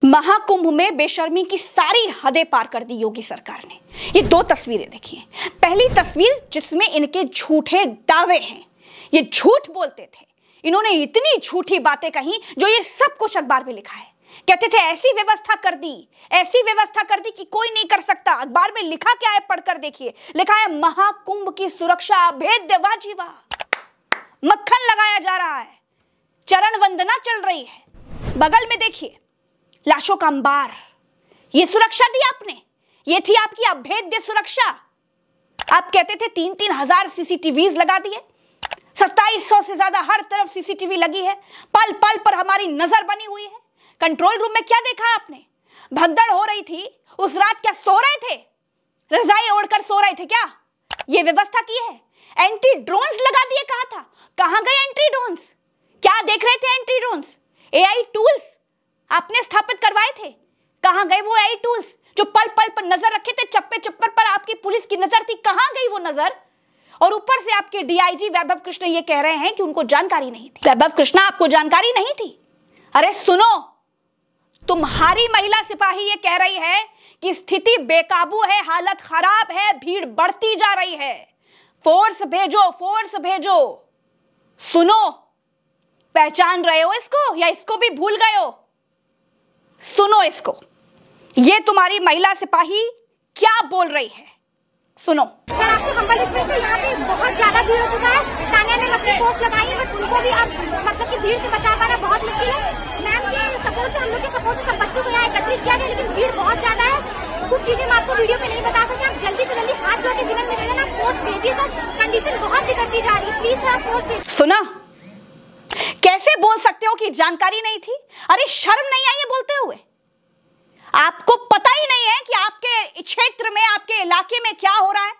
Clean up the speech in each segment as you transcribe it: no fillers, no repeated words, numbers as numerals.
महाकुंभ में बेशर्मी की सारी हदें पार कर दी योगी सरकार ने। ये दो तस्वीरें देखिए। पहली तस्वीर जिसमें इनके झूठे दावे हैं, ये झूठ बोलते थे, इन्होंने इतनी झूठी बातें कही जो ये सब कुछ अखबार में लिखा है। कहते थे ऐसी व्यवस्था कर दी, ऐसी व्यवस्था कर दी कि कोई नहीं कर सकता। अखबार में लिखा क्या है पढ़कर देखिए। लिखा है महाकुंभ की सुरक्षा अभेद्य, वाह जी वाह, मक्खन लगाया जा रहा है, चरण वंदना चल रही है। बगल में देखिए लाशों का अंबार, ये सुरक्षा दी आपने, ये थी आपकी अभेद्य सुरक्षा। आप कहते थे 3-3 हजार सीसीटीवीज लगा दिए, 2700 से ज्यादा हर तरफ सीसीटीवी लगी है, पल पल पर हमारी नजर बनी हुई है। कंट्रोल रूम में क्या देखा आपने? भगदड़ हो रही थी उस रात, क्या सो रहे थे? रजाई ओढ़कर सो रहे थे क्या? ये व्यवस्था की है। एंटी ड्रोन्स लगा दिए, कहा था, कहां गए एंटी ड्रोन्स? क्या देख रहे थे एंटी ड्रोन्स? एआई टूल्स आपने स्थापित करवाए थे, कहां गए वो एआई टूल्स जो पल पल पर नजर रखे थे? चप्पे चप्पर पर आपकी पुलिस की नजर थी, कहां गई वो नजर? और ऊपर से आपके डीआईजी वैभव कृष्ण ये कह रहे हैं कि उनको जानकारी नहीं थी। वैभव कृष्ण, आपको जानकारी नहीं थी? अरे सुनो, तुम्हारी महिला सिपाही ये कह रही है कि स्थिति बेकाबू है, हालत खराब है, भीड़ बढ़ती जा रही है, फोर्स भेजो, फोर्स भेजो। सुनो, पहचान रहे हो इसको या इसको भी भूल गए हो? सुनो इसको, ये तुम्हारी महिला सिपाही क्या बोल रही है, सुनो। सर आपसे हम्बल रिक्वेस्ट है, यहाँ पे बहुत ज्यादा भीड़ हो चुका है। तानिया ने अपनी पोस्ट लगाई है, बट उनको भी अब मतलब कि भीड़ से बचा पाना बहुत मुश्किल है। मैम के सपोर्ट से, हम लोग के सपोर्ट से सब बच्चों को यहाँ एकत्रित किया गया, लेकिन भीड़ बहुत ज्यादा है। कुछ चीजें मैं आपको वीडियो में नहीं बता सकती, आप जल्दी से जल्दी हाथ जोड़ के विनम्र निवेदन है, पोस्ट भेजिए सर। कंडीशन बहुत बिगड़ती जा रही है, प्लीज सर आप पोस्ट भेजिए। सुना, कैसे बोल सकते हो कि जानकारी नहीं थी? अरे शर्म नहीं आई ये बोलते हुए? आपको पता ही नहीं है कि आपके क्षेत्र में, आपके इलाके में क्या हो रहा है?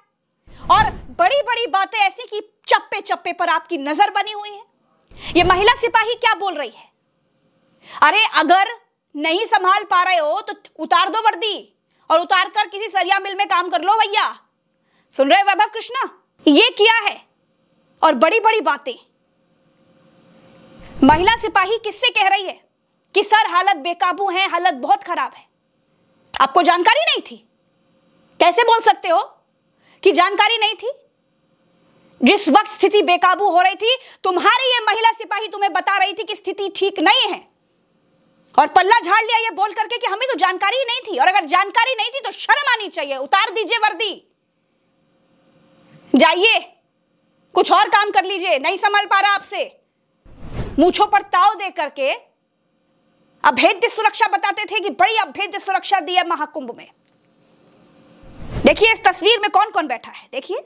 और बड़ी बड़ी बातें ऐसी कि चप्पे चप्पे पर आपकी नजर बनी हुई है। ये महिला सिपाही क्या बोल रही है? अरे अगर नहीं संभाल पा रहे हो तो उतार दो वर्दी और उतार कर किसी सरिया मिल में काम कर लो भैया। सुन रहे वैभव कृष्णा, ये किया है। और बड़ी बड़ी बातें महिला सिपाही किससे कह रही है कि सर हालत बेकाबू है, हालत बहुत खराब है। आपको जानकारी नहीं थी? कैसे बोल सकते हो कि जानकारी नहीं थी? जिस वक्त स्थिति बेकाबू हो रही थी, तुम्हारी ये महिला सिपाही तुम्हें बता रही थी कि स्थिति ठीक नहीं है, और पल्ला झाड़ लिया ये बोल करके कि हमें तो जानकारी ही नहीं थी। और अगर जानकारी नहीं थी तो शर्म आनी चाहिए, उतार दीजिए वर्दी, जाइए कुछ और काम कर लीजिए। नहीं संभल पा रहा आपसे, मूंछों पर ताव दे करके अभेद्य सुरक्षा बताते थे कि बड़ी अभेद्य सुरक्षा दी है महाकुंभ में। देखिए इस तस्वीर में कौन कौन बैठा है, देखिए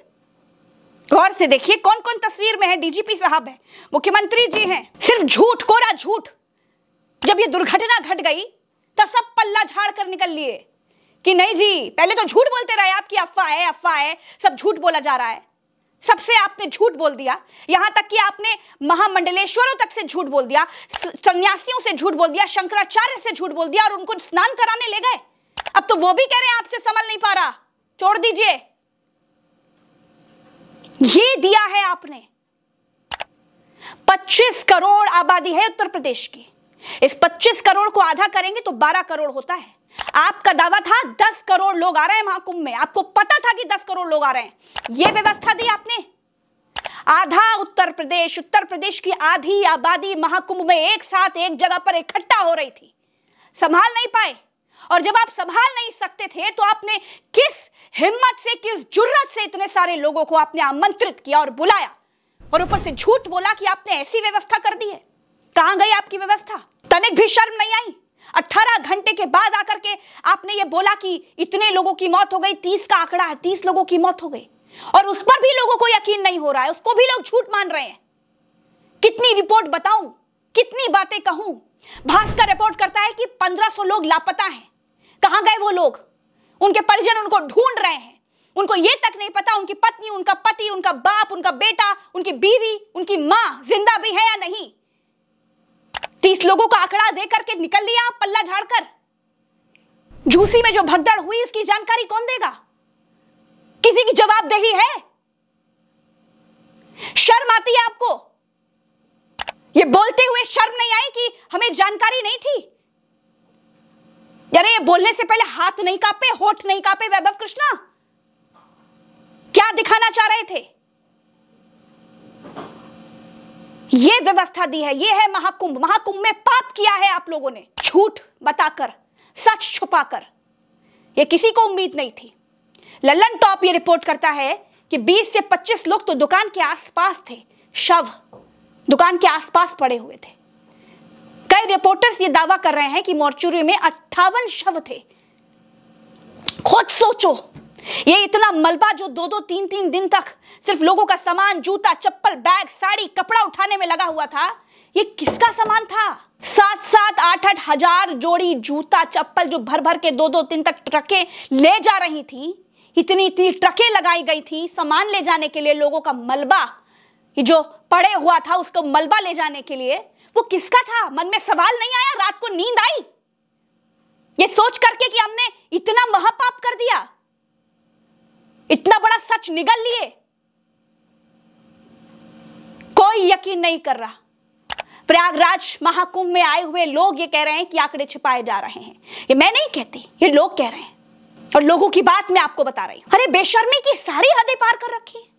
गौर से देखिए कौन कौन तस्वीर में है। डीजीपी साहब है, मुख्यमंत्री जी हैं। सिर्फ झूठ, कोरा झूठ। जब ये दुर्घटना घट गई तब सब पल्ला झाड़ कर निकल लिए कि नहीं जी, पहले तो झूठ बोलते रहे, आपकी अफवाह है, अफवाह है, सब झूठ बोला जा रहा है। सबसे आपने झूठ बोल दिया, यहां तक कि आपने महामंडलेश्वरों तक से झूठ बोल दिया, सन्यासियों से झूठ बोल दिया, शंकराचार्य से झूठ बोल दिया और उनको स्नान कराने ले गए। अब तो वो भी कह रहे हैं आपसे संभल नहीं पा रहा, छोड़ दीजिए। ये दिया है आपने। 25 करोड़ आबादी है उत्तर प्रदेश की। इस 25 करोड़ को आधा करेंगे तो 12 करोड़ होता है। आपका दावा था 10 करोड़ लोग आ रहे हैं महाकुंभ में, आपको पता था कि 10 करोड़ लोग आ रहे हैं। यह व्यवस्था दी आपने। आधा उत्तर प्रदेश की आधी आबादी महाकुंभ में एक साथ एक जगह पर इकट्ठा हो रही थी, संभाल नहीं पाए। और जब आप संभाल नहीं सकते थे तो आपने किस हिम्मत से, किस जुर्रत से इतने सारे लोगों को आपने आमंत्रित किया और बुलाया, और ऊपर से झूठ बोला कि आपने ऐसी व्यवस्था कर दी है। कहां गई आपकी व्यवस्था? तनिक भी शर्म नहीं आई? 18 घंटे के बाद आकर के आपने ये बोला कि इतने लोगों की मौत हो गई, 30 का आंकड़ा है, 30 लोगों की मौत हो गई, और उस पर भी लोगों को यकीन नहीं हो रहा है, उसको भी लोग झूठ मान रहे हैं। कितनी रिपोर्ट बताऊं, कितनी बातें कहूं? भास्कर रिपोर्ट करता है कि 1500 लोग लापता हैं। कहां गए वो लोग? उनके परिजन उनको ढूंढ रहे हैं। उनको ये तक नहीं पता उनकी पत्नी, उनका पति, उनका बाप, उनका बेटा, उनकी बीवी, उनकी मां जिंदा भी है या नहीं। 30 लोगों का आंकड़ा दे करके निकल लिया आप पल्ला झाड़कर। झूसी में जो भगदड़ हुई उसकी जानकारी कौन देगा? किसी की जवाबदेही है? शर्म आती है आपको? ये बोलते हुए शर्म नहीं आई कि हमें जानकारी नहीं थी? यार ये बोलने से पहले हाथ नहीं कांपे, होठ नहीं कांपे वैभव कृष्णा? क्या दिखाना चाह रहे थे? ये व्यवस्था दी है, ये है महाकुंभ। महाकुंभ में पाप किया है आप लोगों ने, झूठ बताकर, सच छुपाकर। ये किसी को उम्मीद नहीं थी। लल्लन टॉप ये रिपोर्ट करता है कि 20 से 25 लोग तो दुकान के आसपास थे, शव दुकान के आसपास पड़े हुए थे। कई रिपोर्टर्स ये दावा कर रहे हैं कि मोर्चुरी में 58 शव थे। खुद सोचो, ये इतना मलबा जो 2-2, 3-3 दिन तक सिर्फ लोगों का सामान, जूता, चप्पल, बैग, साड़ी, कपड़ा उठाने में लगा हुआ था, ये किसका सामान था? 7-7, 8-8 हजार जोड़ी जूता, चप्पल जो भर भर के 2-2 दिन तक ट्रकें ले जा रही थी, इतनी ट्रकें लगाई गई थी सामान ले जाने के लिए। लोगों का मलबा ये जो पड़े हुआ था, उसको मलबा ले जाने के लिए, वो किसका था? मन में सवाल नहीं आया? रात को नींद आई ये सोच करके कि हमने इतना महापाप कर दिया, इतना बड़ा सच निगल लिए? कोई यकीन नहीं कर रहा। प्रयागराज महाकुंभ में आए हुए लोग ये कह रहे हैं कि आंकड़े छिपाए जा रहे हैं। ये मैं नहीं कहती, ये लोग कह रहे हैं, और लोगों की बात मैं आपको बता रही हूं। अरे बेशर्मी की सारी हदें पार कर रखी है।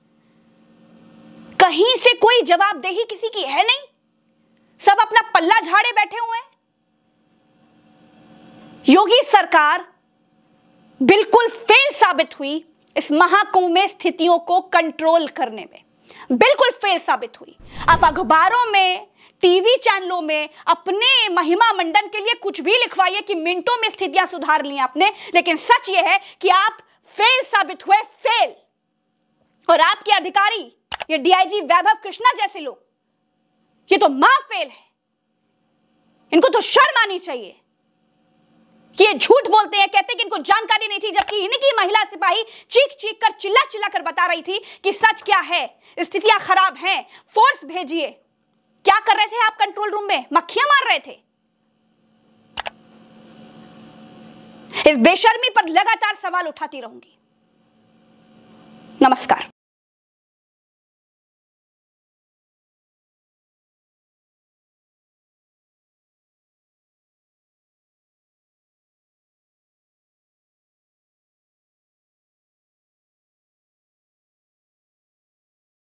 कहीं से कोई जवाबदेही किसी की है नहीं, सब अपना पल्ला झाड़े बैठे हुए हैं। योगी सरकार बिल्कुल फेल साबित हुई इस महाकुंभ में स्थितियों को कंट्रोल करने में, बिल्कुल फेल साबित हुई। आप अखबारों में, टीवी चैनलों में अपने महिमा मंडन के लिए कुछ भी लिखवाइए कि मिनटों में स्थितियां सुधार ली आपने, लेकिन सच यह है कि आप फेल साबित हुए, फेल। और आपके अधिकारी, ये डीआईजी वैभव कृष्णा जैसे लोग, ये तो महाफेल है। इनको तो शर्म आनी चाहिए कि ये झूठ बोलते हैं, कहते हैं कि इनको जानकारी नहीं थी, जबकि इनकी महिला सिपाही चीख चीख कर, चिल्ला चिल्ला कर बता रही थी कि सच क्या है, स्थितियां खराब हैं, फोर्स भेजिए। क्या कर रहे थे आप कंट्रोल रूम में? मक्खियां मार रहे थे। इस बेशर्मी पर लगातार सवाल उठाती रहूंगी। नमस्कार।